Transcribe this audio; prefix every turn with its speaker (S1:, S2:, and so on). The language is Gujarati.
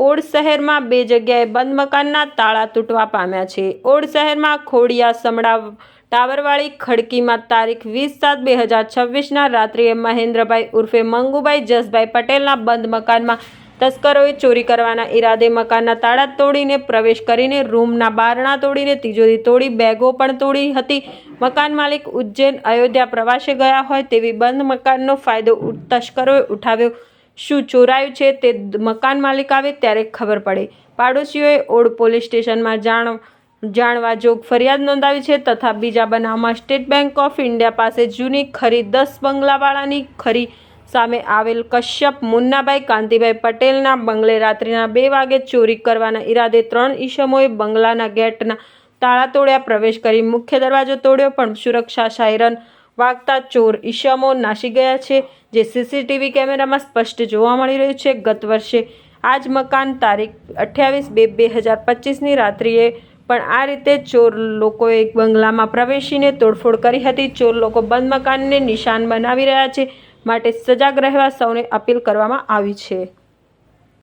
S1: ઓડ શહેરમાં 2 જગ્યાએ બંધ મકાનના તાળા તૂટવા પામ્યા છે। ઓડ શહેરમાં ખોડિયા સમડા ટાવરવાળી ખડકીમાં તારીખ 20/7/2026ના રાત્રિએ મહેન્દ્રભાઈ ઉર્ફે મંગુભાઈ જસભાઈ પટેલના બંધ મકાનમાં તસ્કરોએ ચોરી કરવાના ઈરાદે મકાનના તાળા તોડીને પ્રવેશ કરીને રૂમના બારણા તોડીને તિજોરી તોડી બેગો પણ તોડી હતી। મકાન માલિક ઉજ્જૈન અયોધ્યા પ્રવાસે ગયા હોય તેવી બંધ મકાનનો ફાયદો તસ્કરોએ ઉઠાવ્યો। શું ચોરાયું છે તે મકાન માલિક આવે ત્યારે ખબર પડે। પાડોશીઓએ ઓડ પોલીસ સ્ટેશનમાં જાણવા જોગ ફરિયાદ નોંધાવી છે તથા બીજા બનાવમાં સ્ટેટ બેંક ઓફ ઇન્ડિયા પાસે જૂની ખરી 10 બંગલાવાળાની ખરી સામે આવેલ કશ્યપ મુન્નાભાઈ કાંતિભાઈ પટેલના બંગલે રાત્રિના 2 વાગે ચોરી કરવાના ઈરાદે 3 ઈસમોએ બંગલાના ગેટના તાળા તોડ્યા। પ્રવેશ કરી મુખ્ય દરવાજો તોડ્યો પણ સુરક્ષા સાયરન વાગતા ચોર ઈસમો નાસી ગયા છે, જે સીસીટીવી કેમેરામાં સ્પષ્ટ જોવા મળી રહ્યું છે। ગત વર્ષે આ જ મકાન તારીખ 28/2/2025ની રાત્રિએ પણ આ રીતે ચોર લોકોએ બંગલામાં પ્રવેશીને તોડફોડ કરી હતી। ચોર લોકો બંધ મકાનને નિશાન બનાવી રહ્યા છે, માટે સજાગ રહેવા સૌને અપીલ કરવામાં આવી છે।